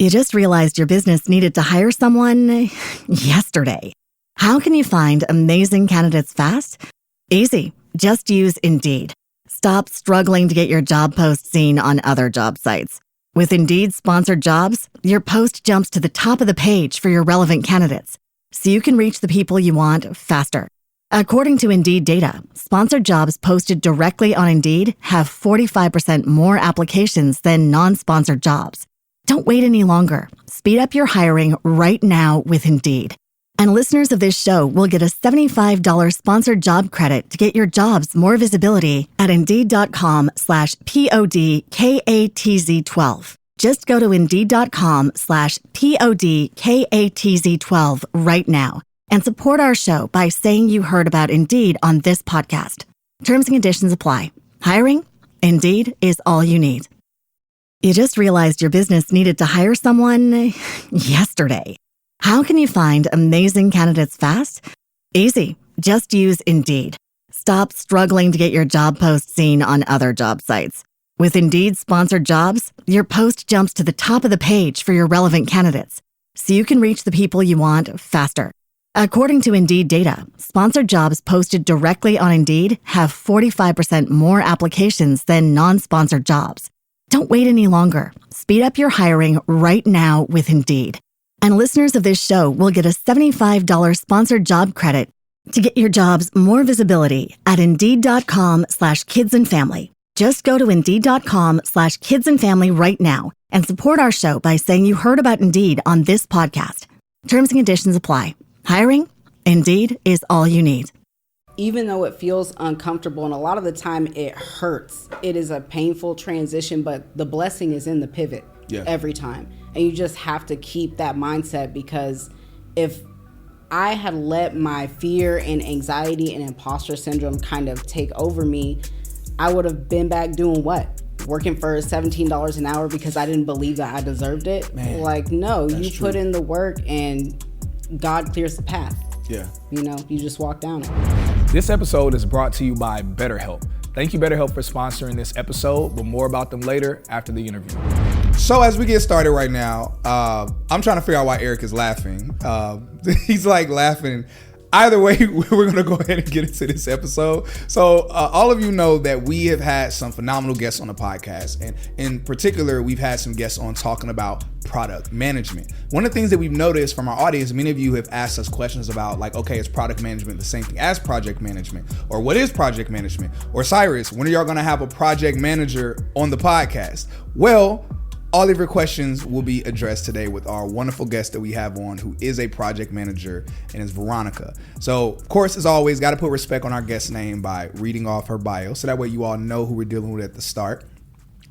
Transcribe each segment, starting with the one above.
You just realized your business needed to hire someone yesterday. How can you find amazing candidates fast? Easy. Just use Indeed. Stop struggling to get your job post seen on other job sites. With Indeed sponsored jobs, your post jumps to the top of the page for your relevant candidates, so you can reach the people you want faster. According to Indeed data, sponsored jobs posted directly on Indeed have 45% more applications than non-sponsored jobs. Don't wait any longer. Speed up your hiring right now with Indeed. And listeners of this show will get a $75 sponsored job credit to get your jobs more visibility at Indeed.com/PODKATZ12. Just go to Indeed.com/PODKATZ12 right now and support our show by saying you heard about Indeed on this podcast. Terms and conditions apply. Hiring? Indeed is all you need. You just realized your business needed to hire someone yesterday. How can you find amazing candidates fast? Easy. Just use Indeed. Stop struggling to get your job post seen on other job sites. With Indeed sponsored jobs, your post jumps to the top of the page for your relevant candidates, so you can reach the people you want faster. According to Indeed data, sponsored jobs posted directly on Indeed have 45% more applications than non-sponsored jobs. Don't wait any longer. Speed up your hiring right now with Indeed. And listeners of this show will get a $75 sponsored job credit to get your jobs more visibility at Indeed.com/kidsandfamily. Just go to Indeed.com/kidsandfamily right now and support our show by saying you heard about Indeed on this podcast. Terms and conditions apply. Hiring? Indeed is all you need. Even though it feels uncomfortable and a lot of the time it hurts, it is a painful transition, but the blessing is in the pivot every time. And you just have to keep that mindset, because if I had let my fear and anxiety and imposter syndrome kind of take over me, I would have been back doing what? Working for $17 an hour because I didn't believe that I deserved it? Man, like, no, you true. put in the work and God clears the path. Yeah. You know, you just walk down it. This episode is brought to you by BetterHelp. Thank you, BetterHelp, for sponsoring this episode, but more about them later after the interview. So as we get started right now, I'm trying to figure out why Eric is laughing. He's like laughing. Either way, we're going to go ahead and get into this episode. So all of you know that we have had some phenomenal guests on the podcast. And in particular, we've had some guests on talking about product management. One of the things that we've noticed from our audience, many of you have asked us questions about like, okay, is product management the same thing as project management? Or what is project management? Or Cyrus, when are y'all going to have a project manager on the podcast? Well, all of your questions will be addressed today with our wonderful guest that we have on, who is a project manager, and is Veronica. So, of course, as always, got to put respect on our guest's name by reading off her bio, so that way you all know who we're dealing with at the start.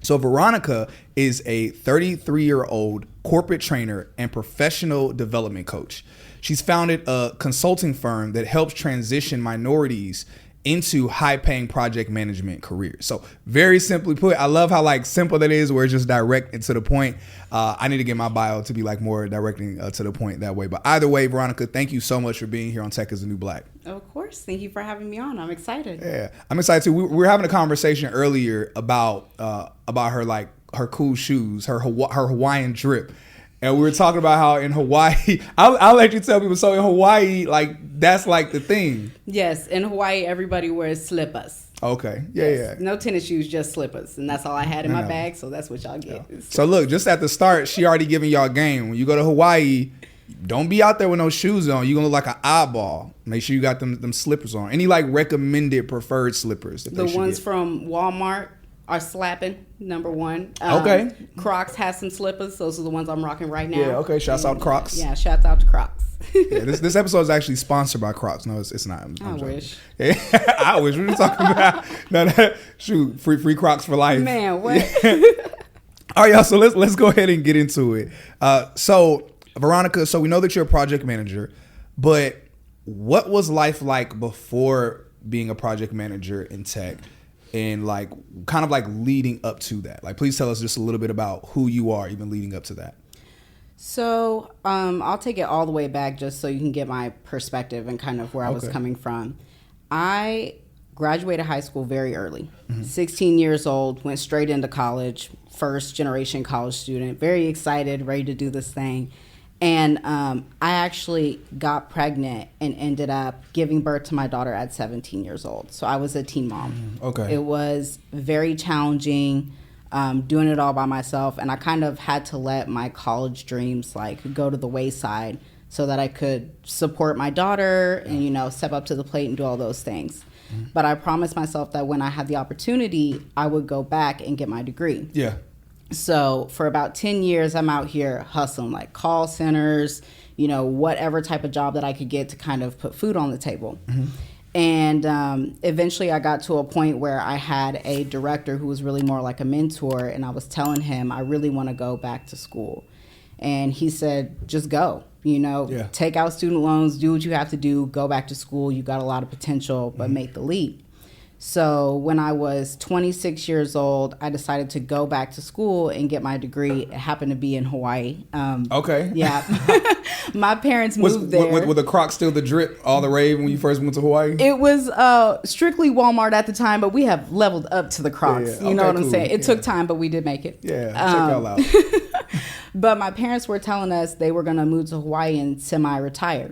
So Veronica is a 33-year-old corporate trainer and professional development coach. She's founded a consulting firm that helps transition minorities into high-paying project management careers. So very simply put, I love how like simple that is, where it's just direct and to the point. I need to get my bio to be like more directing to the point that way. But either way, Veronica, thank you so much for being here on Tech is the New Black. Of course. Thank you for having me on. I'm excited. Yeah, I'm excited too. We were having a conversation earlier about her, like her cool shoes, her Hawaiian drip. And we were talking about how in Hawaii, I'll let you tell people. So in Hawaii, like that's like the thing. Yes, in Hawaii, everybody wears slippers. Okay, yeah. No tennis shoes, just slippers, and that's all I had in my bag. So that's what y'all get. Yeah. So look, just at the start, she already giving y'all game. When you go to Hawaii, don't be out there with no shoes on. You're gonna look like an eyeball. Make sure you got them slippers on. Any like recommended preferred slippers? That the ones from Walmart are slapping, number one. Okay. Crocs has some slippers. Those are the ones I'm rocking right now. Yeah, okay. Shouts out to Crocs. Yeah, shouts out to Crocs. Yeah, this episode is actually sponsored by Crocs. No, it's not. I wish. Yeah, I wish. What are you talking about? No, shoot, free Crocs for life. Man, what? All right, y'all. So let's go ahead and get into it. So Veronica, so we know that you're a project manager, but what was life like before being a project manager in tech? And like kind of like leading up to that, like please tell us just a little bit about who you are even leading up to that. So I'll take it all the way back just so you can get my perspective and kind of where I was coming from. I graduated high school very early. 16 years old, went straight into college, first generation college student, very excited, ready to do this thing. And I actually got pregnant and ended up giving birth to my daughter at 17 years old. So I was a teen mom. Okay. It was very challenging, doing it all by myself. And I kind of had to let my college dreams like go to the wayside so that I could support my daughter and, you know, step up to the plate and do all those things. But I promised myself that when I had the opportunity, I would go back and get my degree. Yeah. So for about 10 years, I'm out here hustling like call centers, you know, whatever type of job that I could get to kind of put food on the table. And eventually I got to a point where I had a director who was really more like a mentor. And I was telling him, I really want to go back to school. And he said, just go, you know, take out student loans, do what you have to do, go back to school. You got a lot of potential, but make the leap. So when I was 26 years old, I decided to go back to school and get my degree. It happened to be in Hawaii. Okay. Yeah. My parents moved there. Were the Crocs still the drip, all the rave when you first went to Hawaii? It was strictly Walmart at the time, but we have leveled up to the Crocs. You know what I'm saying? It took time, but we did make it. Yeah, check y'all out. But my parents were telling us they were going to move to Hawaii and semi-retire.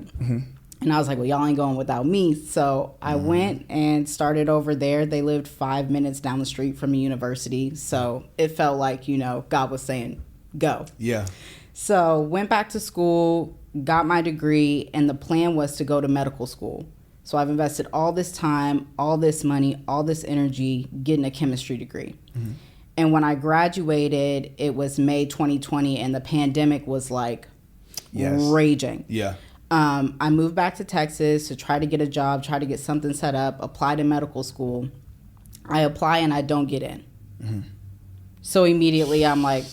And I was like, well, y'all ain't going without me. So I went and started over there. They lived 5 minutes down the street from a university. So it felt like, you know, God was saying, go. Yeah. So went back to school, got my degree, and the plan was to go to medical school. So I've invested all this time, all this money, all this energy getting a chemistry degree. And when I graduated, it was May 2020, and the pandemic was like raging. Yeah. I moved back to Texas to try to get a job, try to get something set up, apply to medical school. I apply and I don't get in. So immediately I'm like,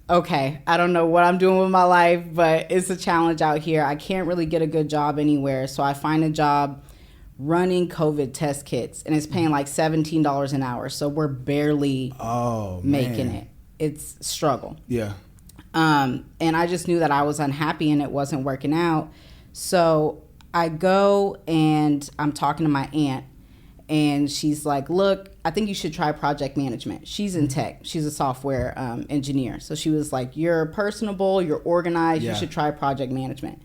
okay, I don't know what I'm doing with my life, but it's a challenge out here. I can't really get a good job anywhere. So I find a job running COVID test kits, and it's paying like $17 an hour. So we're barely making it. It's a struggle. Yeah. And I just knew that I was unhappy and it wasn't working out. So I go and I'm talking to my aunt, and she's like, look, I think you should try project management. She's in tech. She's a software engineer. So she was like, you're personable, you're organized, you should try project management.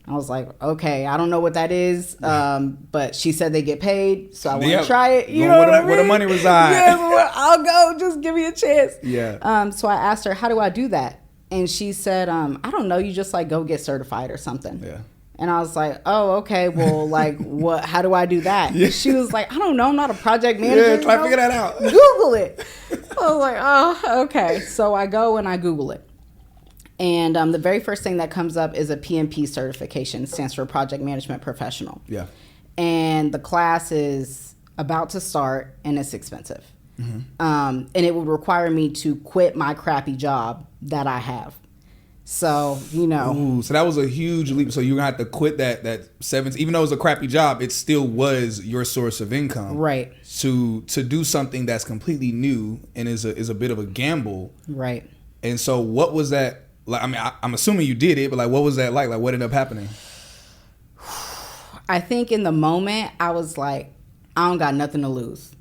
I was like, okay, I don't know what that is, but she said they get paid, so I want to try it. You know what I mean? Where the money resides. Yeah, I'll go. Just give me a chance. Yeah. So I asked her, how do I do that? And she said, I don't know. You just like go get certified or something. Yeah. And I was like, oh, okay. Well, like, what? How do I do that? Yeah. She was like, I don't know. I'm not a project manager. Yeah, try to figure that out. Google it. I was like, oh, okay. So I go and I Google it. And the very first thing that comes up is a PMP certification. It stands for Project Management Professional. Yeah. And the class is about to start, and it's expensive. And it would require me to quit my crappy job that I have. So, you know. Ooh, so that was a huge leap. So you're going to have to quit that 17, even though it was a crappy job, it still was your source of income. Right. To do something that's completely new and is a bit of a gamble. Right. And so what was that? Like, I mean, I'm assuming you did it, but like, what was that like? Like, what ended up happening? I think in the moment, I was like, I don't got nothing to lose.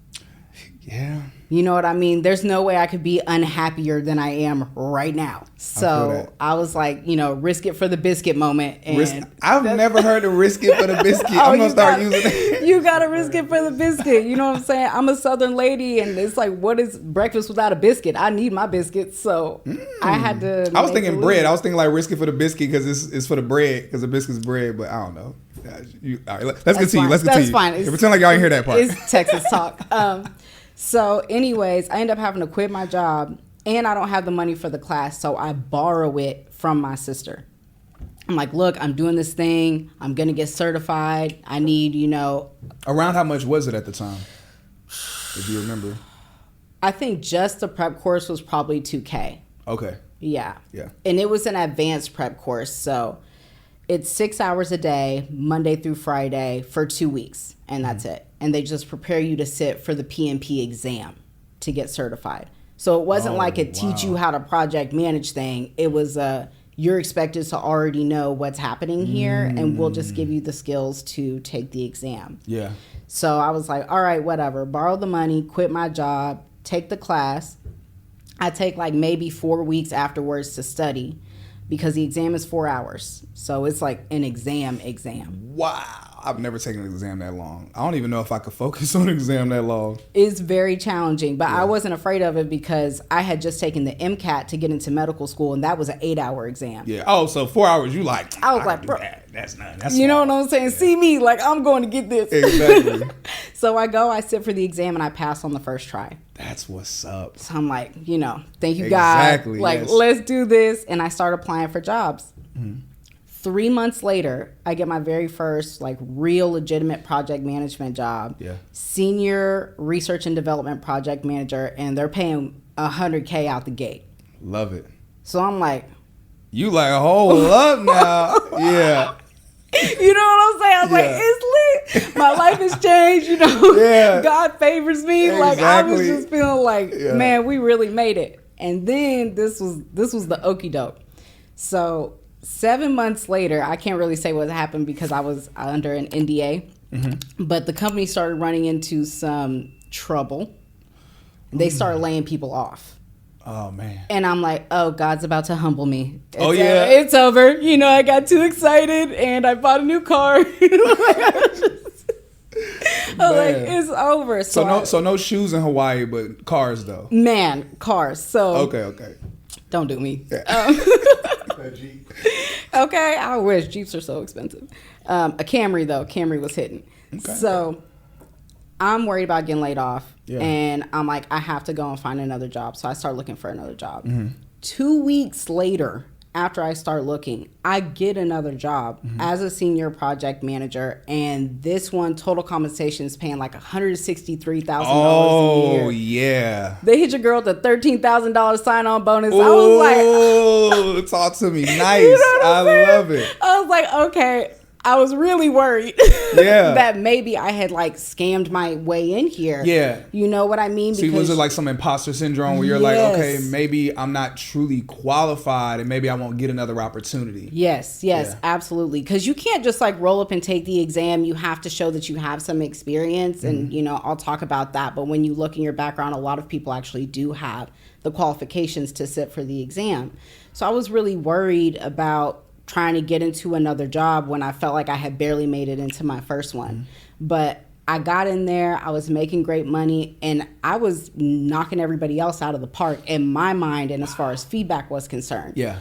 Yeah. You know what I mean? There's no way I could be unhappier than I am right now. So I was like, you know, risk it for the biscuit moment. And I've never heard of risk it for the biscuit. I'm going to start using it. You got to risk it for the biscuit. You know what I'm saying? I'm a Southern lady, and it's like, what is breakfast without a biscuit? I need my biscuits. So I had to. I was thinking bread. I was thinking like risk it for the biscuit because it's for the bread, because the biscuit's bread, but I don't know. All right, let's continue. Let's continue. That's fine. Pretend like y'all ain't hear that part. It's Texas talk. So anyways, I end up having to quit my job, and I don't have the money for the class, so I borrow it from my sister. I'm like, look, I'm doing this thing. I'm going to get certified. I need, you know. Around how much was it at the time, if you remember? I think just the prep course was probably $2,000. Okay. Yeah. Yeah. And it was an advanced prep course, so it's 6 hours a day, Monday through Friday, for 2 weeks, and that's it. And they just prepare you to sit for the PMP exam to get certified. So it wasn't like a teach you how to project manage thing. It was you're expected to already know what's happening here, and we'll just give you the skills to take the exam. Yeah. So I was like, all right, whatever. Borrow the money, quit my job, take the class. I take like maybe 4 weeks afterwards to study because the exam is 4 hours. So it's like an exam. Wow. I've never taken an exam that long. I don't even know if I could focus on an exam that long. It's very challenging, but I wasn't afraid of it because I had just taken the MCAT to get into medical school, and that was an 8-hour exam. Yeah. Oh, so 4 hours, you like, I was like, bro, that's not, that's you know small. what I'm saying? Yeah. See me, like, I'm going to get this. Exactly. So I sit for the exam, and I pass on the first try. That's what's up. So I'm like, thank you, Exactly, God. Like, yes. let's do this. And I start applying for jobs. 3 months later, I get my very first like real legitimate project management job. Yeah. Senior research and development project manager, and they're paying $100K out the gate. Love it. So I'm like, you like, hold up now. Yeah. You know what I'm saying? I was like, it's lit. My life has changed, Yeah. God favors me. Exactly. Like, I was just feeling like, man, we really made it. And then this was the okie doke. So 7 months later, I can't really say what happened because I was under an NDA, but the company started running into some trouble. They started laying people off. Oh, man. And I'm like, oh, God's about to humble me. It's it's over. I got too excited and I bought a new car. I was like, it's over. So no shoes in Hawaii, but cars though. Man, cars. So okay. Don't do me. Yeah. Okay, I wish. Jeeps are so expensive. A Camry though. Camry was hitting. Okay. So I'm worried about getting laid off. Yeah. And I'm like, I have to go and find another job. So I start looking for another job. 2 weeks later, after I start looking, I get another job as a senior project manager. And this one, total compensation is paying like $163,000 a year. Oh, yeah. They hit your girl with a $13,000 sign-on bonus. Ooh, I was like, talk to me. Nice. I love it. I was like, okay. I was really worried that maybe I had like scammed my way in here. Yeah. You know what I mean? See, was it like some imposter syndrome where you're like, okay, maybe I'm not truly qualified and maybe I won't get another opportunity? Yes, absolutely. Because you can't just like roll up and take the exam. You have to show that you have some experience. And, I'll talk about that. But when you look in your background, a lot of people actually do have the qualifications to sit for the exam. So I was really worried about trying to get into another job when I felt like I had barely made it into my first one. But I got in there, I was making great money, and I was knocking everybody else out of the park in my mind and as far as feedback was concerned. Yeah.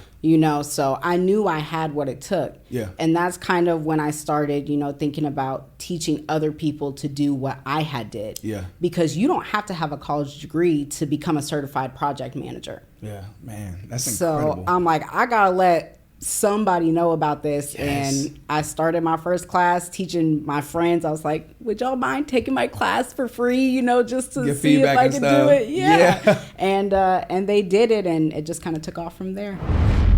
So I knew I had what it took. Yeah. And that's kind of when I started, thinking about teaching other people to do what I had did. Yeah. Because you don't have to have a college degree to become a certified project manager. Yeah, man, that's incredible. So I'm like, I gotta let somebody know about this. And I started my first class teaching my friends. I was like, would y'all mind taking my class for free, just to get see if I could do it? Yeah. And they did it, and it just kind of took off from there.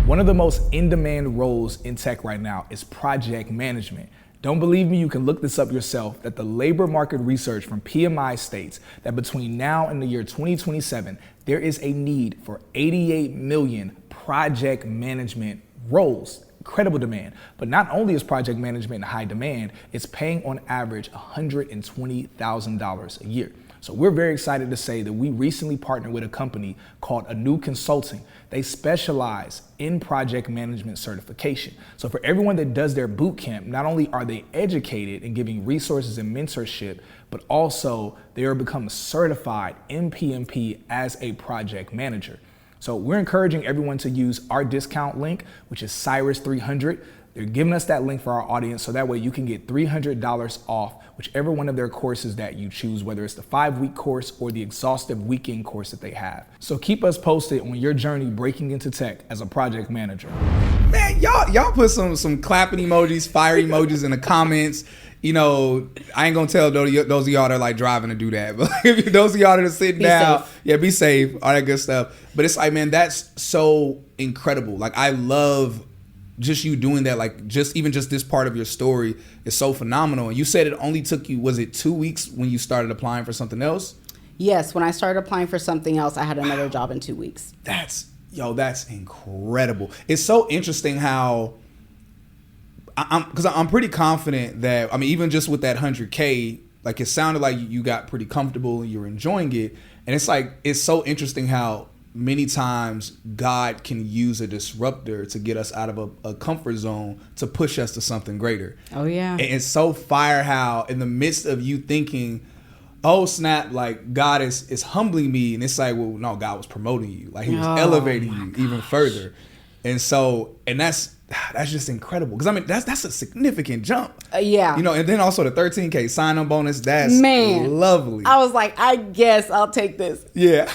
One of the most in-demand roles in tech right now is project management. Don't believe me? You can look this up yourself, that the labor market research from PMI states that between now and the year 2027, there is a need for 88 million project management roles. Incredible demand. But not only is project management in high demand, it's paying on average $120,000 a year. So we're very excited to say that we recently partnered with a company called Anu Consulting. They specialize in project management certification. So for everyone that does their boot camp, not only are they educated in giving resources and mentorship, but also they are become certified in PMP as a project manager. So we're encouraging everyone to use our discount link, which is Cyrus 300. They're giving us that link for our audience so that way you can get $300 off whichever one of their courses that you choose, whether it's the 5-week course or the exhaustive weekend course that they have. So keep us posted on your journey breaking into tech as a project manager. Man, y'all put some clapping emojis, fire emojis in the comments. I ain't gonna tell those of y'all that are like driving to do that, but if those of y'all that are sitting down, be safe, all that good stuff. But it's like, man, that's so incredible. Like, I love just you doing that. Like, just this part of your story is so phenomenal. And you said it only took you, was it 2 weeks when you started applying for something else? Yes, when I started applying for something else, I had another job in 2 weeks. That's Yo, that's incredible. It's so interesting how because I'm pretty confident that, I mean, even just with that 100K, like it sounded like you got pretty comfortable and you're enjoying it. And it's like, it's so interesting how many times God can use a disruptor to get us out of a comfort zone to push us to something greater. Oh yeah. And it's so fire how in the midst of you thinking, oh snap, like God is humbling me, and it's like, well, no, God was promoting you, like he was elevating you even further. And so, and that's just incredible, because I mean that's a significant jump. Yeah, you know. And then also the 13K sign-on bonus, that's lovely. I was like, I guess I'll take this. Yeah.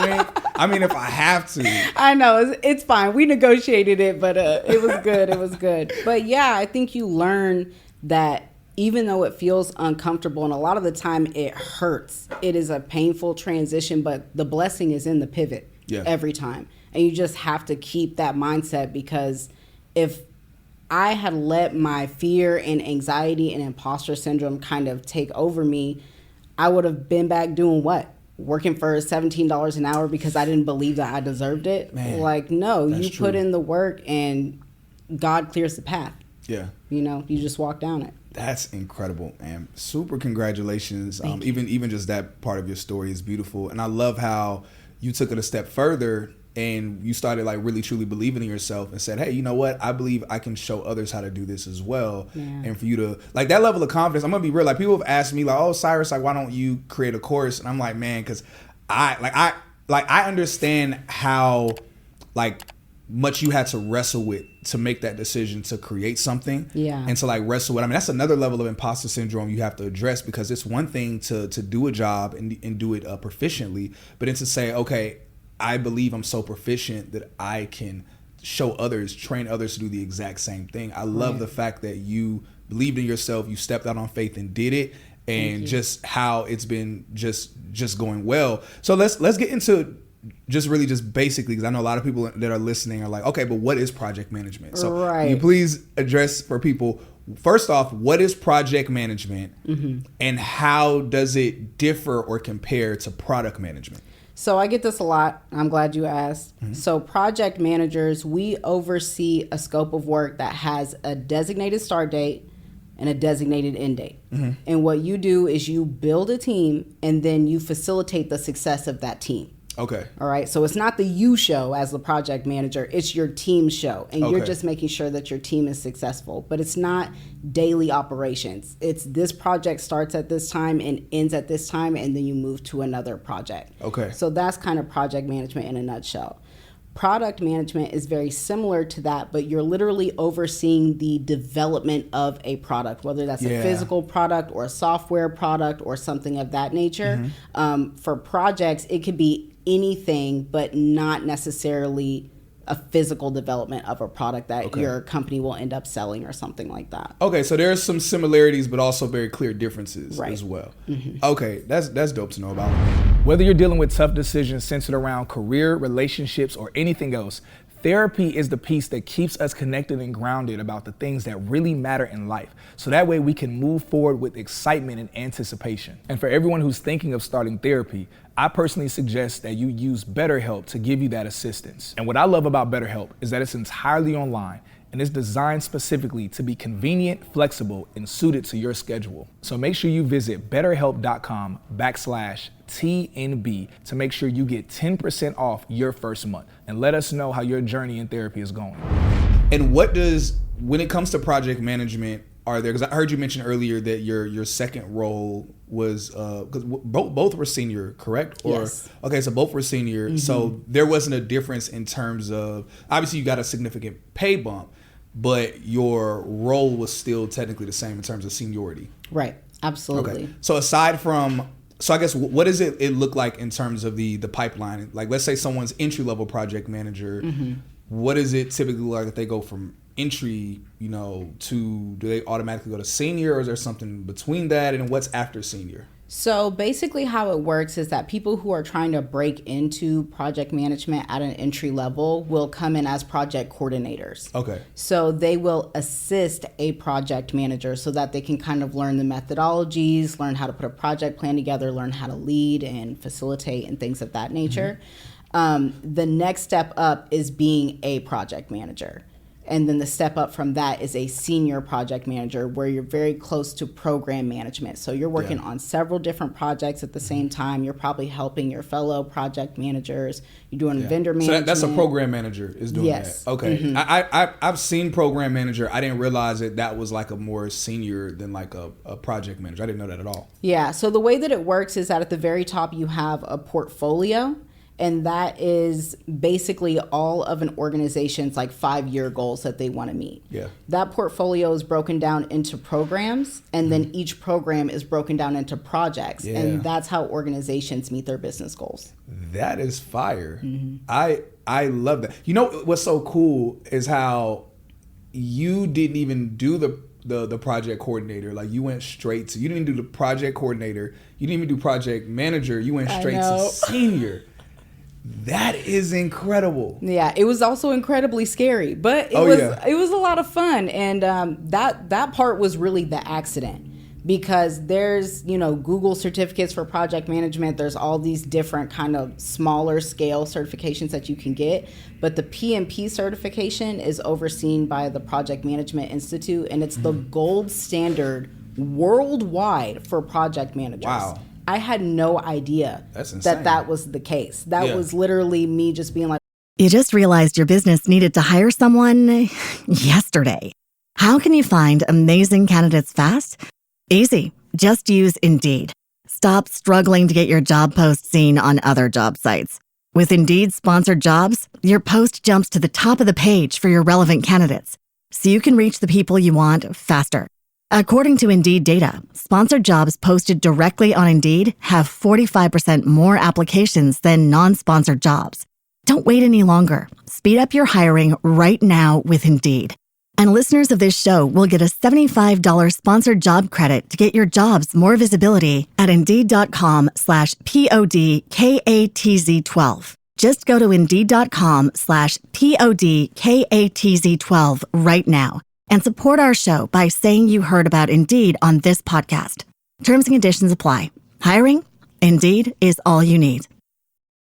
Wink. I mean, if I have to. I know, it's fine, we negotiated it, but it was good. But yeah, I think you learn that even though it feels uncomfortable, and a lot of the time it hurts, it is a painful transition, but the blessing is in the pivot every time. And you just have to keep that mindset, because if I had let my fear and anxiety and imposter syndrome kind of take over me, I would have been back doing what? Working for $17 an hour because I didn't believe that I deserved it. Man, like, no, you put in the work and God clears the path. Yeah. You know, you just walk down it. That's incredible, man. Super congratulations. Even just that part of your story is beautiful. And I love how you took it a step further and you started like really truly believing in yourself and said, hey, you know what? I believe I can show others how to do this as well. Yeah. And for you to like that level of confidence, I'm gonna be real. Like people have asked me like, oh, Cyrus, like why don't you create a course? And I'm like, man, because I understand how like much you had to wrestle with to make that decision to create something. Yeah. And to like wrestle with. I mean, that's another level of imposter syndrome you have to address, because it's one thing to do a job and do it proficiently, but then to say, okay, I believe I'm so proficient that I can show others, train others to do the exact same thing. I love the fact that you believed in yourself, you stepped out on faith and did it, and just how it's been just going well. So let's get into just basically, because I know a lot of people that are listening are like, okay, but what is project management? So can you please address for people, first off, what is project management and how does it differ or compare to product management? So I get this a lot. I'm glad you asked. So project managers, we oversee a scope of work that has a designated start date and a designated end date. And what you do is you build a team and then you facilitate the success of that team. Okay. All right. So it's not the you show as the project manager, it's your team show. And you're just making sure that your team is successful. But it's not daily operations. It's this project starts at this time and ends at this time, and then you move to another project. Okay. So that's kind of project management in a nutshell. Product management is very similar to that, but you're literally overseeing the development of a product, whether that's a physical product or a software product or something of that nature. For projects, it could be anything, but not necessarily a physical development of a product that your company will end up selling or something like that. Okay, so there's some similarities, but also very clear differences as well. Okay, that's dope to know about. Whether you're dealing with tough decisions centered around career, relationships, or anything else, therapy is the piece that keeps us connected and grounded about the things that really matter in life. So that way we can move forward with excitement and anticipation. And for everyone who's thinking of starting therapy, I personally suggest that you use BetterHelp to give you that assistance. And what I love about BetterHelp is that it's entirely online and it's designed specifically to be convenient, flexible, and suited to your schedule. So make sure you visit betterhelp.com/TNB to make sure you get 10% off your first month, and let us know how your journey in therapy is going. And when it comes to project management, because I heard you mention earlier that your second role was, because both were senior, correct? Yes. Okay, so both were senior. So there wasn't a difference in terms of, obviously you got a significant pay bump, but your role was still technically the same in terms of seniority. Right, absolutely. Okay. So I guess what does it look like in terms of the pipeline? Like, let's say someone's entry-level project manager, what is it typically like if they go from entry, do they automatically go to senior, or is there something between that, and what's after senior? So basically how it works is that people who are trying to break into project management at an entry level will come in as project coordinators. Okay. So they will assist a project manager so that they can kind of learn the methodologies, learn how to put a project plan together, learn how to lead and facilitate and things of that nature. The next step up is being a project manager. And then the step up from that is a senior project manager, where you're very close to program management. So you're working on several different projects at the same time. You're probably helping your fellow project managers. You're doing vendor management. So that's a program manager is doing that. Okay. Mm-hmm. I've seen program manager. I didn't realize that was like a more senior than like a project manager. I didn't know that at all. Yeah. So the way that it works is that at the very top you have a portfolio. And that is basically all of an organization's like 5-year goals that they want to meet. Yeah. That portfolio is broken down into programs, and then each program is broken down into projects. Yeah. And that's how organizations meet their business goals. That is fire. Mm-hmm. I love that. You know what's so cool is how you didn't even do the project coordinator. Like you went straight to, you didn't even do the project coordinator. You didn't even do project manager. You went straight to senior. That is incredible. Yeah, it was also incredibly scary, but it was a lot of fun, and that part was really the accident, because there's Google certificates for project management. There's all these different kind of smaller scale certifications that you can get, but the PMP certification is overseen by the Project Management Institute, and it's the gold standard worldwide for project managers. Wow. I had no idea that was the case. That was literally me just being like, you just realized your business needed to hire someone yesterday. How can you find amazing candidates fast? Easy. Just use Indeed. Stop struggling to get your job post seen on other job sites. With Indeed sponsored jobs, your post jumps to the top of the page for your relevant candidates, so you can reach the people you want faster. According to Indeed data, sponsored jobs posted directly on Indeed have 45% more applications than non-sponsored jobs. Don't wait any longer. Speed up your hiring right now with Indeed. And listeners of this show will get a $75 sponsored job credit to get your jobs more visibility at Indeed.com/PODKATZ12. Just go to Indeed.com/PODKATZ12 right now and support our show by saying you heard about Indeed on this podcast. Terms and conditions apply. Hiring? Indeed is all you need.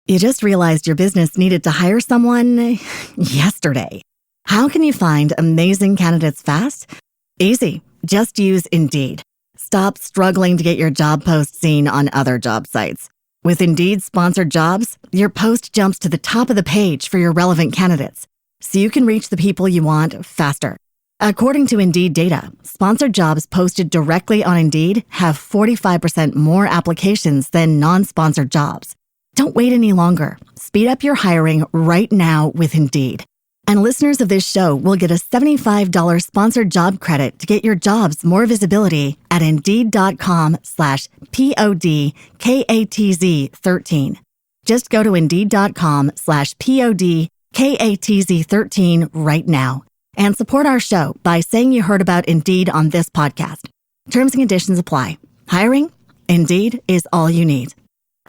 You just realized your business needed to hire someone yesterday. How can you find amazing candidates fast? Easy. Just use Indeed. Stop struggling to get your job post seen on other job sites. With Indeed sponsored jobs, your post jumps to the top of the page for your relevant candidates, so you can reach the people you want faster. According to Indeed data, sponsored jobs posted directly on Indeed have 45% more applications than non-sponsored jobs. Don't wait any longer. Speed up your hiring right now with Indeed. And listeners of this show will get a $75 sponsored job credit to get your jobs more visibility at Indeed.com/PODKATZ13. Just go to Indeed.com/PODKATZ13 right now and support our show by saying you heard about Indeed on this podcast. Terms and conditions apply. Hiring? Indeed is all you need.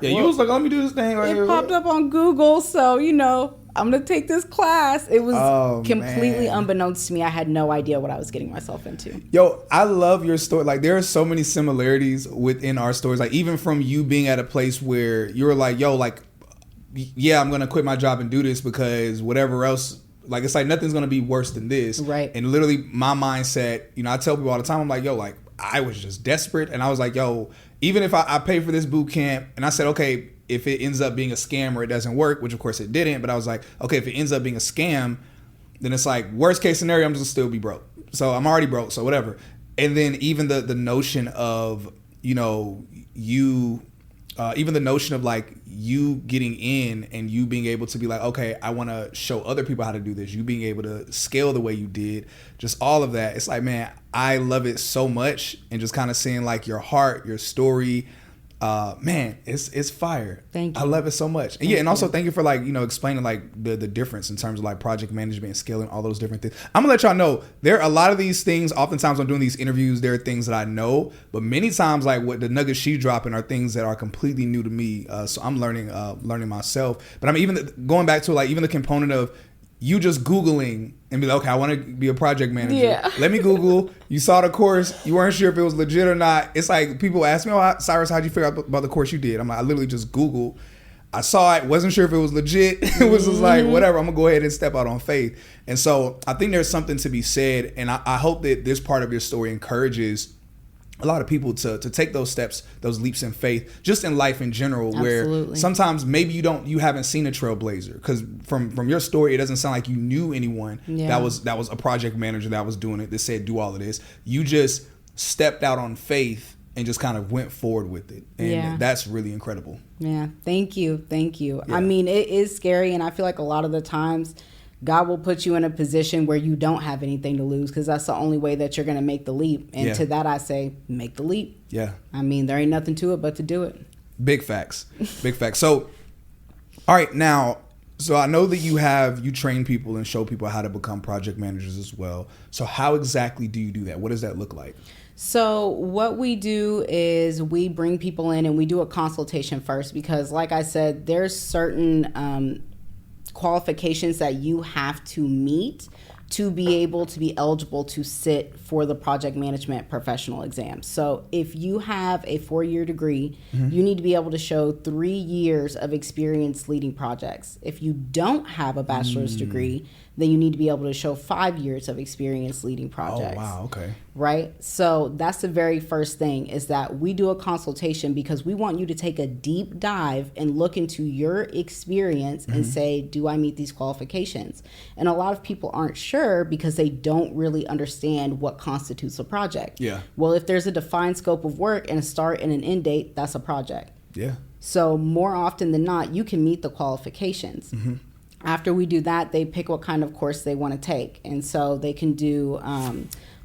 Yeah, you was like, let me do this thing right here. It popped up on Google, so, I'm going to take this class. It was completely unbeknownst to me. I had no idea what I was getting myself into. Yo, I love your story. Like, there are so many similarities within our stories. Like, even from you being at a place where you were like, yo, like, yeah, I'm going to quit my job and do this because whatever else, like, it's like nothing's going to be worse than this. Right. And literally my mindset, I tell people all the time, I'm like, yo, like, I was just desperate. And I was like, yo, even if I pay for this boot camp, and I said, okay, if it ends up being a scam or it doesn't work, which of course it didn't, but I was like, okay, if it ends up being a scam, then it's like worst case scenario, I'm just gonna still be broke. So I'm already broke, so whatever. And then even the notion of, even the notion of like you getting in and you being able to be like, okay, I want to show other people how to do this. You being able to scale the way you did, just all of that. It's like, man, I love it so much. And just kind of seeing like your heart, your story, man, it's fire. Thank you. I love it so much. And and also thank you for like, explaining like the difference in terms of like project management and scaling, all those different things. I'm gonna let y'all know there are a lot of these things. Oftentimes I'm doing these interviews, there are things that I know, but many times like what the nuggets she's dropping are things that are completely new to me. So I'm learning myself. But I'm even going back to like even the component of you just Googling and be like, okay, I want to be a project manager. Yeah. Let me Google. You saw the course. You weren't sure if it was legit or not. It's like people ask me, Cyrus, how'd you figure out about the course you did? I'm like, I literally just Googled. I saw it, wasn't sure if it was legit. It was just like, whatever, I'm gonna go ahead and step out on faith. And so I think there's something to be said, and I hope that this part of your story encourages a lot of people to take those steps, those leaps in faith, just in life in general, where sometimes maybe you haven't seen a trailblazer, because from your story, it doesn't sound like you knew anyone that was a project manager that was doing it, that said do all of this. You just stepped out on faith and just kind of went forward with it. And that's really incredible. Yeah. Thank you. Yeah. I mean, it is scary. And I feel like a lot of the times God will put you in a position where you don't have anything to lose, because that's the only way that you're going to make the leap. And to that, I say, make the leap. Yeah. I mean, there ain't nothing to it but to do it. Big facts. Big facts. So, all right, now, so I know that you train people and show people how to become project managers as well. So how exactly do you do that? What does that look like? So what we do is we bring people in and we do a consultation first, because like I said, there's certain qualifications that you have to meet to be able to be eligible to sit for the project management professional exam. So if you have a 4-year degree, you need to be able to show 3 years of experience leading projects. If you don't have a bachelor's degree, then you need to be able to show 5 years of experience leading projects. Oh, wow, okay. Right? So that's the very first thing, is that we do a consultation because we want you to take a deep dive and look into your experience and say, do I meet these qualifications? And a lot of people aren't sure because they don't really understand what constitutes a project. Yeah. Well, if there's a defined scope of work and a start and an end date, that's a project. Yeah. So more often than not, you can meet the qualifications. After we do that, they pick what kind of course they want to take. And so they can do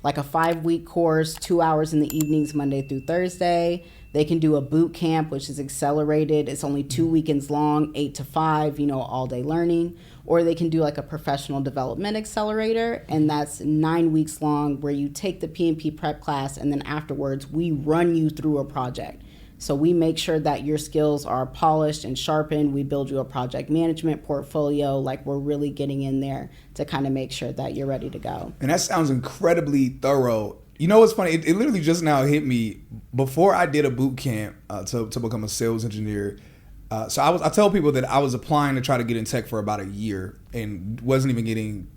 like a 5-week course, 2 hours in the evenings, Monday through Thursday. They can do a boot camp, which is accelerated. It's only 2 weekends long, 8 to 5, all day learning. Or they can do like a professional development accelerator, and that's 9 weeks long, where you take the P&P prep class, and then afterwards we run you through a project. So we make sure that your skills are polished and sharpened. We build you a project management portfolio. Like, we're really getting in there to kind of make sure that you're ready to go. And that sounds incredibly thorough. You know what's funny? It literally just now hit me. Before I did a boot camp to become a sales engineer, so I tell people that I was applying to try to get in tech for about a year and wasn't even getting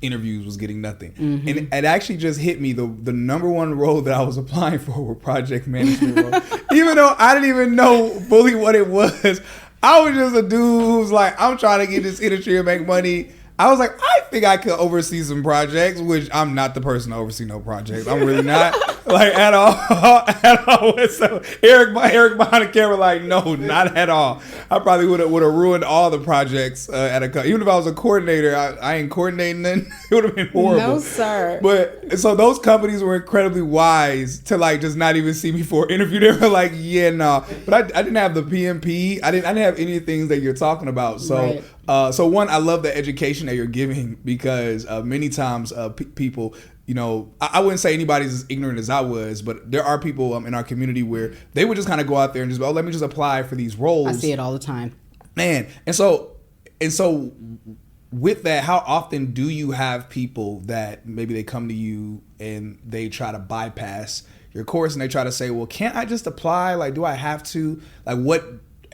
interviews, was getting nothing. And it actually just hit me, the number one role that I was applying for were project management roles. Even though I didn't even know fully what it was. I was just a dude who's like, I'm trying to get this industry and make money. I was like, I think I could oversee some projects, which I'm not the person to oversee no projects. I'm really not, like, at all. So Eric behind the camera, like, no, not at all. I probably would have ruined all the projects at a company. Even if I was a coordinator, I ain't coordinating nothing. It would have been horrible. No, sir. But so those companies were incredibly wise to, like, just not even see me for an interview. They were like, yeah, no. But I didn't have the PMP. I didn't have any of the things that you're talking about. So. Right. So one, I love the education that you're giving, because many times people, I wouldn't say anybody's as ignorant as I was, but there are people in our community where they would just kind of go out there and just, let me just apply for these roles. I see it all the time. Man. And so with that, how often do you have people that maybe they come to you and they try to bypass your course and they try to say, well, can't I just apply? Like, do I have to? Like, what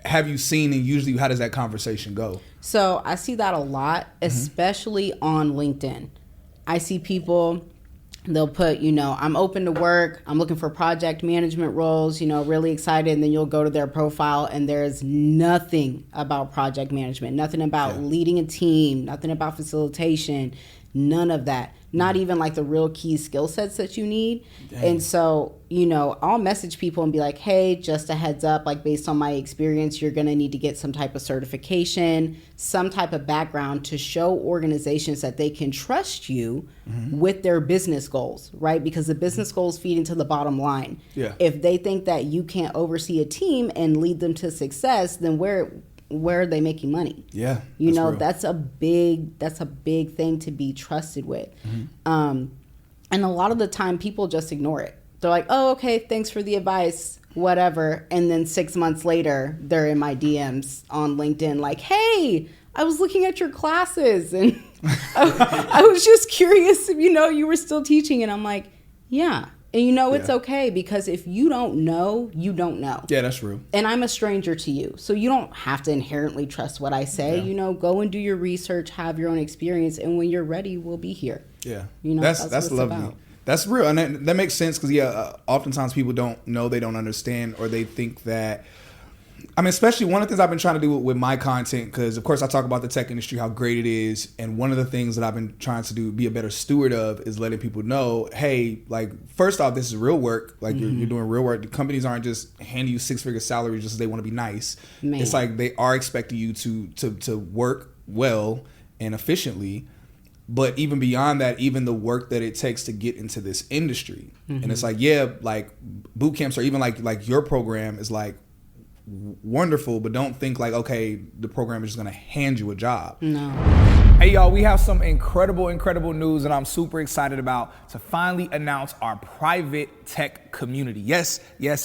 have you seen, and usually how does that conversation go? So I see that a lot, especially on LinkedIn. I see people, they'll put, I'm open to work, I'm looking for project management roles, really excited. And then you'll go to their profile and there's nothing about project management, nothing about leading a team, nothing about facilitation, none of that. Not even like the real key skill sets that you need. Dang. And so, I'll message people and be like, hey, just a heads up, like, based on my experience, you're going to need to get some type of certification, some type of background to show organizations that they can trust you with their business goals, right? Because the business goals feed into the bottom line. Yeah. If they think that you can't oversee a team and lead them to success, then where are they making money? Yeah. That's a big thing to be trusted with. And a lot of the time people just ignore it. They're like, oh, okay, thanks for the advice, whatever. And then 6 months later, they're in my DMs on LinkedIn like, hey, I was looking at your classes and I was just curious if you were still teaching. And I'm like, yeah. And it's okay, because if you don't know, you don't know. Yeah, that's true. And I'm a stranger to you. So you don't have to inherently trust what I say. Yeah. Go and do your research, have your own experience. And when you're ready, we'll be here. Yeah. That's lovely. about. That's real. And that makes sense because, oftentimes people don't know, they don't understand, or they think that, especially one of the things I've been trying to do with my content, because of course I talk about the tech industry, how great it is. And one of the things that I've been trying to do, be a better steward of, is letting people know, hey, like, first off, this is real work. Like, you're doing real work. The companies aren't just handing you 6-figure salaries just because they want to be nice. Man. It's like they are expecting you to work well and efficiently. But even beyond that, even the work that it takes to get into this industry. And it's like, like boot camps, or even like your program is like wonderful, but don't think like, okay, the program is just going to hand you a job. No. Hey y'all, we have some incredible news, and I'm super excited about to finally announce our private tech community. Yes,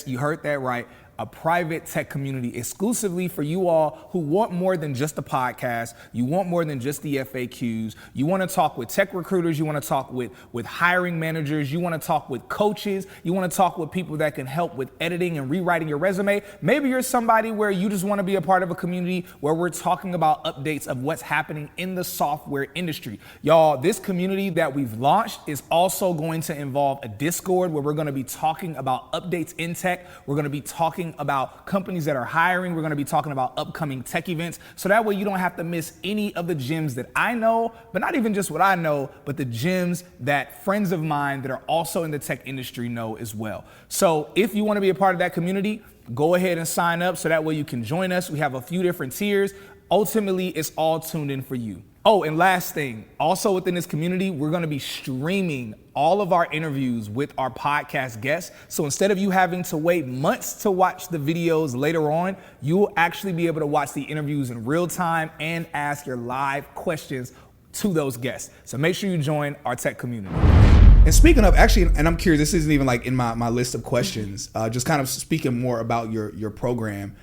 you heard that right. A private tech community exclusively for you all who want more than just the podcast. You want more than just the FAQs. You want to talk with tech recruiters. You want to talk with hiring managers. You want to talk with coaches. You want to talk with people that can help with editing and rewriting your resume. Maybe you're somebody where you just want to be a part of a community where we're talking about updates of what's happening in the software industry. Y'all, this community that we've launched is also going to involve a Discord where we're going to be talking about updates in tech. We're going to be talking about companies that are hiring. We're going to be talking about upcoming tech events. So that way you don't have to miss any of the gems that I know, but not even just what I know, but the gems that friends of mine that are also in the tech industry know as well. So if you want to be a part of that community, go ahead and sign up so that way you can join us. We have a few different tiers. Ultimately, it's all tuned in for you. Oh, and last thing, also within this community, we're going to be streaming all of our interviews with our podcast guests. So instead of you having to wait months to watch the videos later on, you will actually be able to watch the interviews in real time and ask your live questions to those guests. So make sure you join our tech community. And speaking of, actually, and I'm curious, this isn't even like in my list of questions, just kind of speaking more about your program.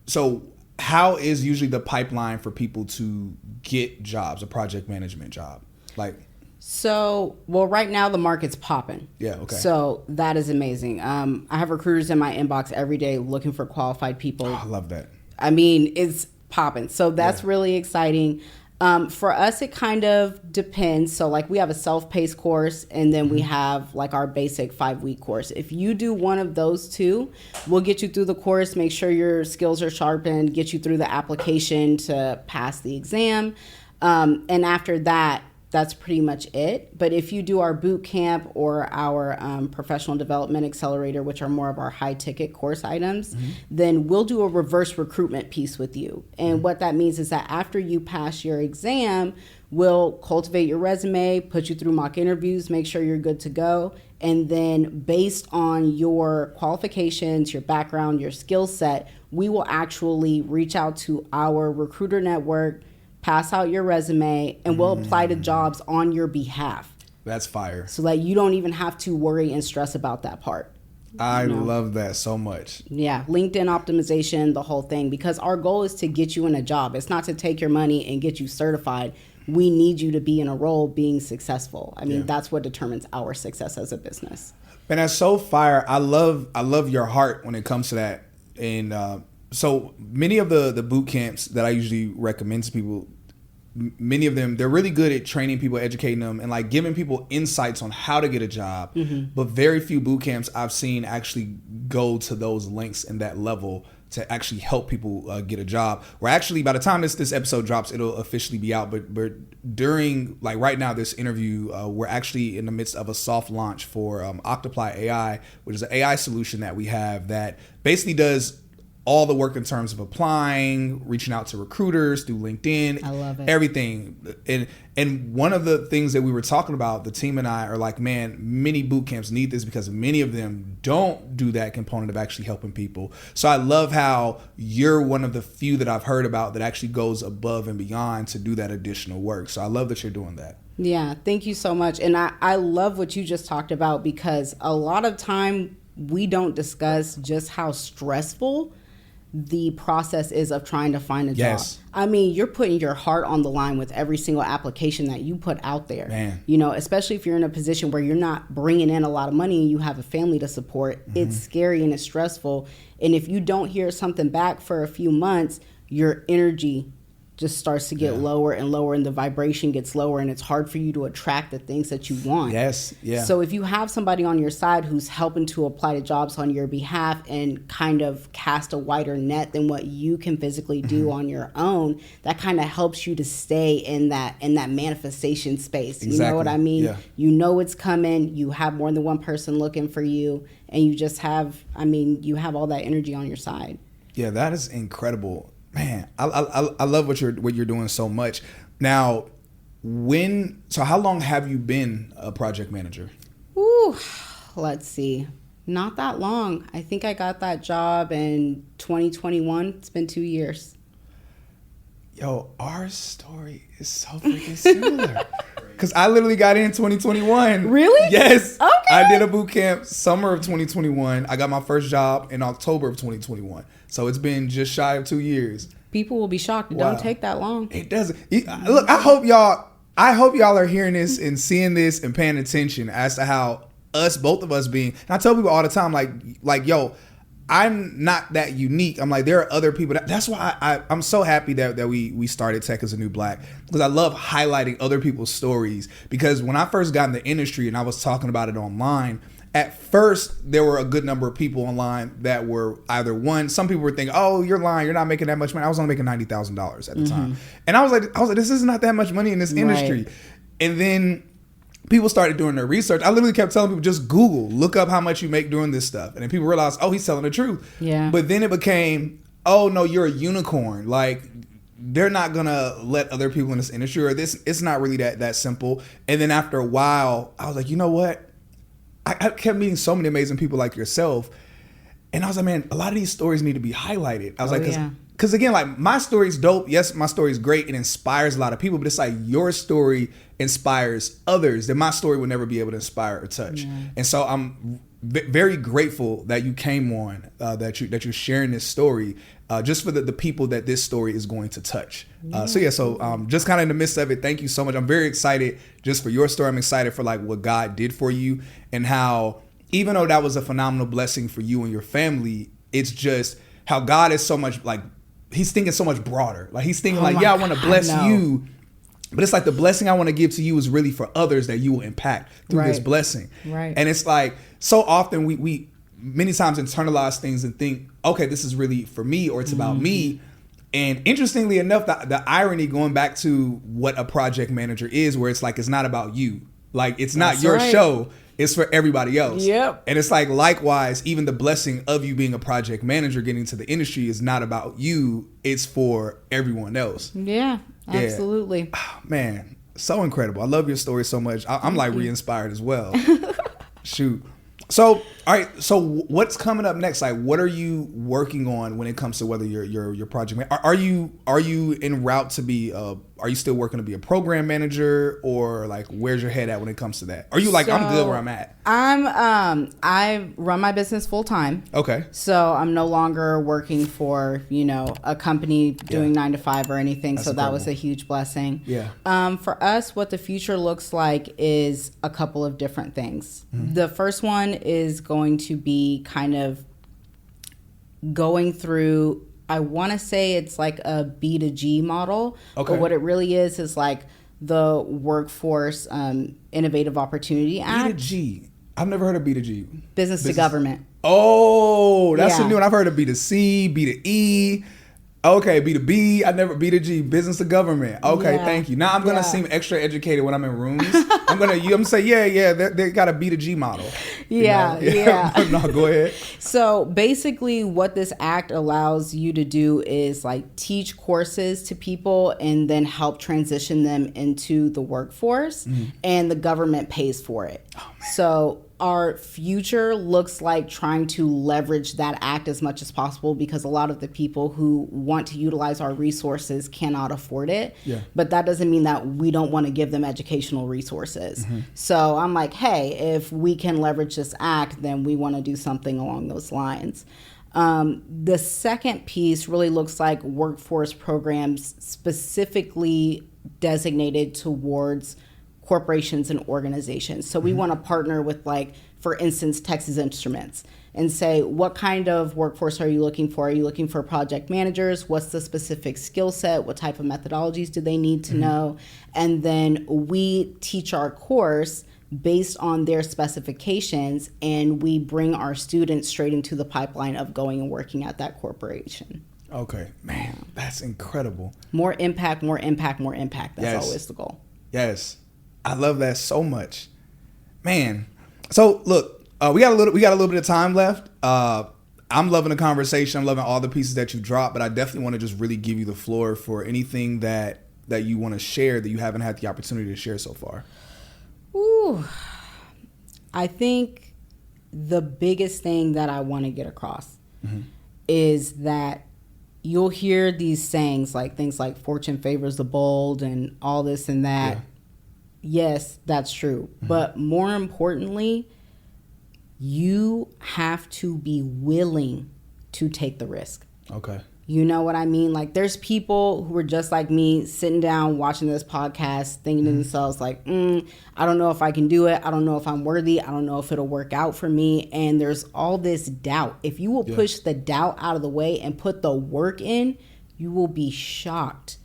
So how is usually the pipeline for people to get jobs, a project management job? Right now the market's popping. Yeah, okay. So that is amazing. I have recruiters in my inbox every day looking for qualified people. Oh, I love that. It's popping. So that's really exciting. For us, it kind of depends. So we have a self-paced course, and then we have our basic 5-week course. If you do one of those two, we'll get you through the course, make sure your skills are sharpened, get you through the application to pass the exam. And after that, that's pretty much it. But if you do our boot camp or our professional development accelerator, which are more of our high ticket course items, then we'll do a reverse recruitment piece with you. And what that means is that after you pass your exam, we'll cultivate your resume, put you through mock interviews, make sure you're good to go. And then based on your qualifications, your background, your skill set, we will actually reach out to our recruiter network, pass out your resume, and we'll apply to jobs on your behalf. That's fire. So that you don't even have to worry and stress about that part. I love that so much. Yeah, LinkedIn optimization, the whole thing, because our goal is to get you in a job. It's not to take your money and get you certified. We need you to be in a role being successful. That's what determines our success as a business. Man, that's so fire. I love your heart when it comes to that. And so many of the boot camps that I usually recommend to people, many of them, they're really good at training people, educating them, and giving people insights on how to get a job. But very few boot camps I've seen actually go to those links and that level to actually help people get a job. We're actually, by the time this episode drops, it'll officially be out. But during, right now, this interview, we're actually in the midst of a soft launch for Octoply AI, which is an AI solution that we have that basically does all the work in terms of applying, reaching out to recruiters through LinkedIn. I love it. Everything. And one of the things that we were talking about, the team and I are like, man, many boot camps need this because many of them don't do that component of actually helping people. So I love how you're one of the few that I've heard about that actually goes above and beyond to do that additional work. So I love that you're doing that. Yeah, thank you so much. And I love what you just talked about, because a lot of time we don't discuss just how stressful the process is of trying to find a Yes. job. I mean, you're putting your heart on the line with every single application that you put out there. Man. You know, especially if you're in a position where you're not bringing in a lot of money and you have a family to support. It's scary and it's stressful. And if you don't hear something back for a few months, your energy just starts to get lower and lower, and the vibration gets lower, and it's hard for you to attract the things that you want. Yes. Yeah. So if you have somebody on your side who's helping to apply to jobs on your behalf and kind of cast a wider net than what you can physically do on your own, that kind of helps you to stay in that manifestation space. Exactly. You know what I mean? Yeah. You know it's coming. You have more than one person looking for you, and you just have, you have all that energy on your side. Yeah, that is incredible. Man, I love what you're doing so much. Now, so how long have you been a project manager? Ooh, let's see. Not that long. I think I got that job in 2021. It's been 2 years. Yo, our story is so freaking similar. Because I literally got in 2021. Really? Yes. Okay. I did a boot camp summer of 2021. I got my first job in October of 2021. So it's been just shy of 2 years. People will be shocked. It Wow. don't take that long. It doesn't. Look, I hope y'all are hearing this and seeing this and paying attention as to how both of us being. And I tell people all the time, like, yo, I'm not that unique. I'm like, there are other people. That's why I'm so happy that we started Tech is the New Black, because I love highlighting other people's stories. Because when I first got in the industry and I was talking about it online, at first there were a good number of people online that were either some people were thinking, oh, you're lying, you're not making that much money. I was only making $90,000 at the time. And I was like, this is not that much money in this industry. Right. And then people started doing their research. I literally kept telling people, just Google, look up how much you make doing this stuff. And then people realized, oh, he's telling the truth. Yeah. But then it became, oh, no, you're a unicorn. Like, they're not going to let other people in this industry, or it's not really that simple. And then after a while, I was like, you know what? I kept meeting so many amazing people like yourself. And I was like, man, a lot of these stories need to be highlighted. I was because again, like, my story's dope. Yes, my story's great. It inspires a lot of people, but it's like your story inspires others that my story would never be able to inspire or touch. Yeah. And so I'm very grateful that you came on, that you're sharing this story, just for the people that this story is going to touch. So just kind of in the midst of it, thank you so much. I'm very excited just for your story. I'm excited for like what God did for you, and how, even though that was a phenomenal blessing for you and your family, it's just how God is so much like, he's thinking so much broader. Like, he's thinking I want to bless you, but it's like the blessing I want to give to you is really for others that you will impact through this blessing. Right. And it's like, so often we many times internalize things and think, okay, this is really for me, or it's about me. And interestingly enough, the irony, going back to what a project manager is, where it's like, it's not about you. Like, it's not your show. It's for everybody else. Yep. And it's like, likewise, even the blessing of you being a project manager, getting into the industry, is not about you. It's for everyone else. Yeah, absolutely. Oh, man, so incredible. I love your story so much. I'm like re-inspired as well. Shoot. So, all right. So, what's coming up next? Like, what are you working on when it comes to whether you're project manager? Are you en route to be? Are you still working to be a program manager, or like, where's your head at when it comes to that? Are you like, I'm good where I'm at? I run my business full time. Okay. So I'm no longer working for, a company doing 9 to 5 or anything. That's so incredible. That was a huge blessing. Yeah. For us, what the future looks like is a couple of different things. Mm-hmm. The first one is going to be kind of going through, I want to say it's like a B2G model. Okay. But what it really is like the Workforce Innovative Opportunity Act. B2G. I've never heard of B2G. Business to government. Oh, that's a new one. I've heard of B2C, B2E. Okay, B2B. I never B2G, business to government. Okay, thank you. Now I'm gonna seem extra educated when I'm in rooms. I'm gonna say, they got a B2G model. Yeah. No, go ahead. So basically, what this act allows you to do is like teach courses to people and then help transition them into the workforce, and the government pays for it. Oh, man. So our future looks like trying to leverage that act as much as possible, because a lot of the people who want to utilize our resources cannot afford it. Yeah. But that doesn't mean that we don't want to give them educational resources. Mm-hmm. So I'm like, hey, if we can leverage this act, then we want to do something along those lines. The second piece really looks like workforce programs specifically designated towards corporations and organizations. So we want to partner with, like, for instance, Texas Instruments, and say, what kind of workforce are you looking for? Are you looking for project managers? What's the specific skill set? What type of methodologies do they need to know? And then we teach our course based on their specifications, and we bring our students straight into the pipeline of going and working at that corporation. Okay, man, that's incredible. More impact, more impact, more impact. That's always the goal. Yes, I love that so much, man. So look, we got a little bit of time left. I'm loving the conversation. I'm loving all the pieces that you dropped, but I definitely want to just really give you the floor for anything that you want to share that you haven't had the opportunity to share so far. Ooh, I think the biggest thing that I want to get across is that you'll hear these sayings, like things like fortune favors the bold and all this and that. Yeah. Yes, that's true. But more importantly, you have to be willing to take the risk. Okay. You know what I mean? Like, there's people who are just like me, sitting down, watching this podcast, thinking to themselves like, I don't know if I can do it. I don't know if I'm worthy. I don't know if it'll work out for me. And there's all this doubt. If you will push the doubt out of the way and put the work in, you will be shocked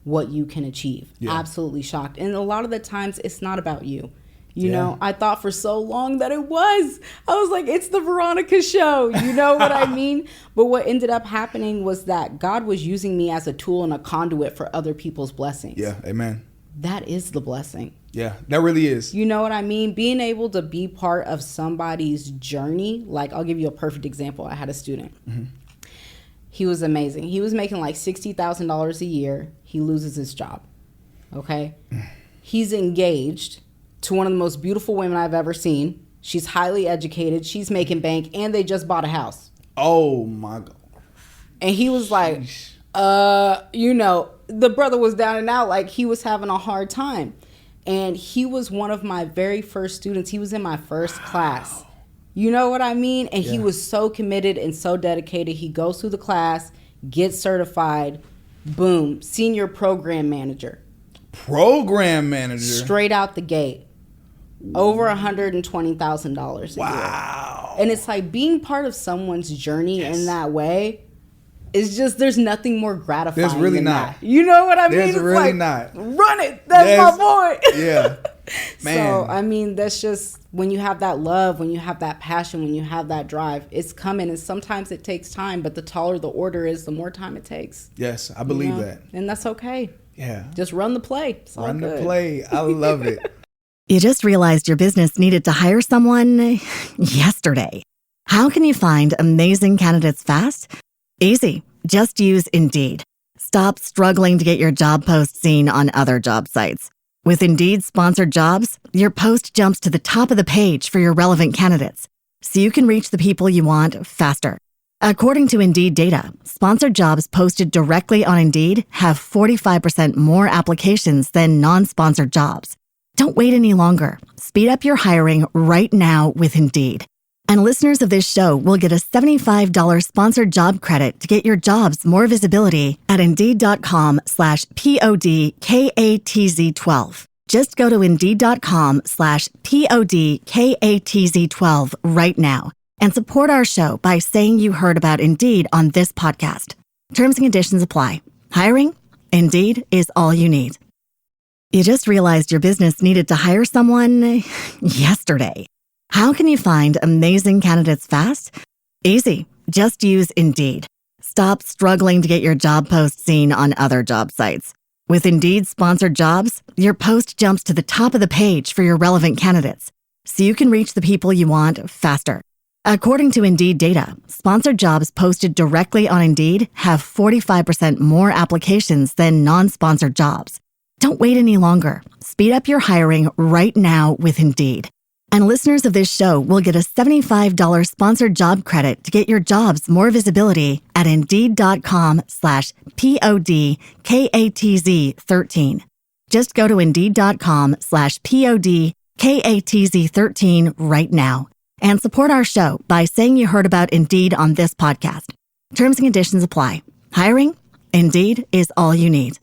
what you can achieve. Absolutely shocked. And a lot of the times it's not about you. You know, I thought for so long that it was. I was like, it's the Veronica show. You know what I mean? But what ended up happening was that God was using me as a tool and a conduit for other people's blessings. Yeah, amen. That is the blessing. Yeah, that really is. You know what I mean? Being able to be part of somebody's journey. Like, I'll give you a perfect example. I had a student. He was amazing. He was making like $60,000 a year. He loses his job. Okay? He's engaged to one of the most beautiful women I've ever seen. She's highly educated. She's making bank, and they just bought a house. Oh my God. And he was like, you know, the brother was down and out, like he was having a hard time. And he was one of my very first students. He was in my first class. You know what I mean? And he was so committed and so dedicated. He goes through the class, gets certified, boom, senior program manager. Program manager. Straight out the gate. Over $120,000 a year. And it's like, being part of someone's journey in that way is just, there's nothing more gratifying. There's really than not. That. You know what I mean? There's it's really like, not. Run it. That's my boy. Yeah. Man. So, I mean, that's just, when you have that love, when you have that passion, when you have that drive, it's coming. And sometimes it takes time, but the taller the order is, the more time it takes. Yes, I believe that. And that's okay. Yeah. Just run the play. It's run the play. I love it. You just realized your business needed to hire someone yesterday. How can you find amazing candidates fast? Easy. Just use Indeed. Stop struggling to get your job post seen on other job sites. With Indeed sponsored jobs, your post jumps to the top of the page for your relevant candidates, so you can reach the people you want faster. According to Indeed data, sponsored jobs posted directly on Indeed have 45% more applications than non-sponsored jobs. Don't wait any longer. Speed up your hiring right now with Indeed. And listeners of this show will get a $75 sponsored job credit to get your jobs more visibility at Indeed.com/PODKATZ12. Just go to Indeed.com/PODKATZ12 right now and support our show by saying you heard about Indeed on this podcast. Terms and conditions apply. Hiring? Indeed is all you need. You just realized your business needed to hire someone yesterday. How can you find amazing candidates fast? Easy. Just use Indeed. Stop struggling to get your job post seen on other job sites. With Indeed sponsored jobs, your post jumps to the top of the page for your relevant candidates, so you can reach the people you want faster. According to Indeed data, sponsored jobs posted directly on Indeed have 45% more applications than non-sponsored jobs. Don't wait any longer. Speed up your hiring right now with Indeed. And listeners of this show will get a $75 sponsored job credit to get your jobs more visibility at Indeed.com/PODKATZ13. Just go to Indeed.com/PODKATZ13 right now and support our show by saying you heard about Indeed on this podcast. Terms and conditions apply. Hiring? Indeed is all you need.